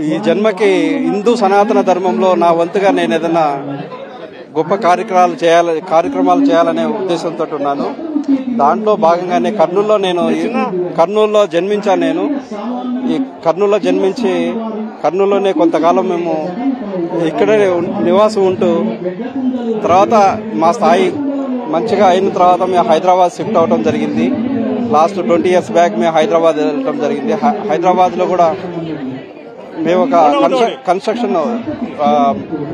ఈ జన్మకి హిందూ సనాతన ధర్మంలో నా వంతుగా నేను ఏదైనా గొప్ప కార్యక్రమాలు చేయాలనే ఉద్దేశంతో ఉన్నాను. దాంట్లో భాగంగానే కర్నూలులో జన్మించాను. నేను ఈ కర్నూలులో జన్మించి కర్నూలులోనే కొంతకాలం మేము ఇక్కడే నివాసం ఉంటూ తర్వాత మా స్థాయి మంచిగా అయిన తర్వాత మేము హైదరాబాద్ షిఫ్ట్ అవడం జరిగింది. లాస్ట్ 20 years బ్యాక్ మేము హైదరాబాద్ వెళ్ళడం జరిగింది. హైదరాబాద్ లో కూడా మేము ఒక కన్స్ట్రక్షన్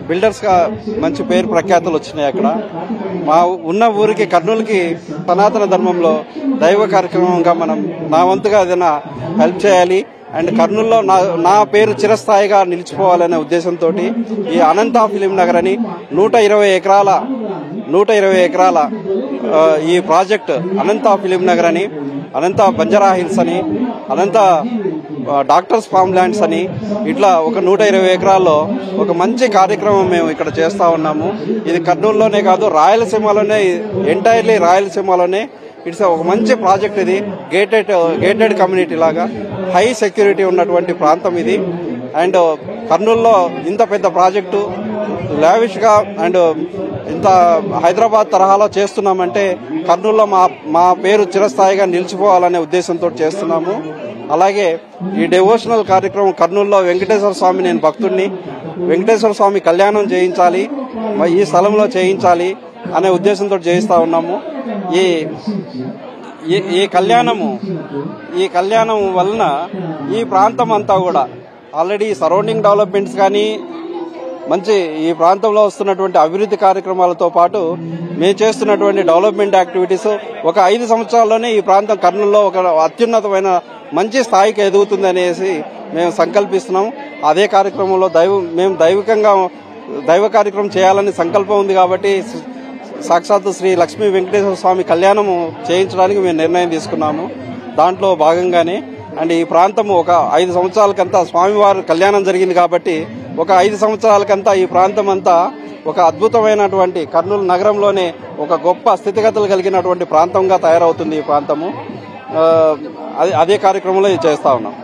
బిల్డర్స్ గా మంచి పేరు ప్రఖ్యాతులు వచ్చినాయి. అక్కడ మా ఉన్న ఊరికి కర్నూలుకి సనాతన ధర్మంలో దైవ కార్యక్రమంగా మనం నా వంతుగా ఏదైనా హెల్ప్ చేయాలి అండ్ కర్నూలులో నా పేరు చిరస్థాయిగా నిలిచిపోవాలనే ఉద్దేశంతో ఈ అనంత ఫిలిం నగర్ అని 120 ఎకరాల ఈ ప్రాజెక్ట్ అనంత ఫిలిం నగర్ అని, అనంత బంజారా హిల్స్ అని, అనంత డాక్టర్స్ ఫార్మ్ ల్యాండ్స్ అని ఇట్లా ఒక 120 ఎకరాల్లో ఒక మంచి కార్యక్రమం మేము ఇక్కడ చేస్తా ఉన్నాము. ఇది కర్నూలులోనే కాదు, రాయలసీమలోనే, ఎంటైర్లీ రాయలసీమలోనే ఇట్స్ ఒక మంచి ప్రాజెక్ట్. ఇది గేటెడ్ కమ్యూనిటీ లాగా హై సెక్యూరిటీ ఉన్నటువంటి ప్రాంతం ఇది. అండ్ కర్నూలులో ఇంత పెద్ద ప్రాజెక్టు లావిష్ గా అండ్ ఇంత హైదరాబాద్ తరహాలో చేస్తున్నామంటే కర్నూలులో మా పేరు చిరస్థాయిగా నిలిచిపోవాలనే ఉద్దేశంతో చేస్తున్నాము. అలాగే ఈ డివోషనల్ కార్యక్రమం కర్నూలులో వెంకటేశ్వర స్వామి, నేను భక్తుడిని, వెంకటేశ్వర స్వామి కళ్యాణం చేయించాలి, ఈ స్థలంలో చేయించాలి అనే ఉద్దేశంతో చేయిస్తా ఉన్నాము. ఈ కళ్యాణం వలన ఈ ప్రాంతం అంతా కూడా ఆల్రెడీ సరౌండింగ్ డెవలప్మెంట్స్ కానీ మంచి ఈ ప్రాంతంలో వస్తున్నటువంటి అభివృద్ధి కార్యక్రమాలతో పాటు మేము చేస్తున్నటువంటి డెవలప్మెంట్ యాక్టివిటీస్ ఒక 5 సంవత్సరాల్లోనే ఈ ప్రాంతం కర్నూలులో ఒక అత్యున్నతమైన మంచి స్థాయికి ఎదుగుతుంది అనేసి మేము సంకల్పిస్తున్నాం. అదే కార్యక్రమంలో మేము దైవ కార్యక్రమం చేయాలని సంకల్పం ఉంది కాబట్టి సాక్షాత్తు శ్రీ లక్ష్మీ వెంకటేశ్వర స్వామి కళ్యాణము చేయించడానికి మేము నిర్ణయం తీసుకున్నాము. దాంట్లో భాగంగానే అండ్ ఈ ప్రాంతము ఒక 5 సంవత్సరాలకంతా స్వామివారి కళ్యాణం జరిగింది కాబట్టి ఒక 5 సంవత్సరాలకంతా ఈ ప్రాంతం అంతా ఒక అద్భుతమైనటువంటి కర్నూలు నగరంలోనే ఒక గొప్ప స్థితిగతులు కలిగినటువంటి ప్రాంతంగా తయారవుతుంది ఈ ప్రాంతము. అదే కార్యక్రమంలో చేస్తా ఉన్నాం.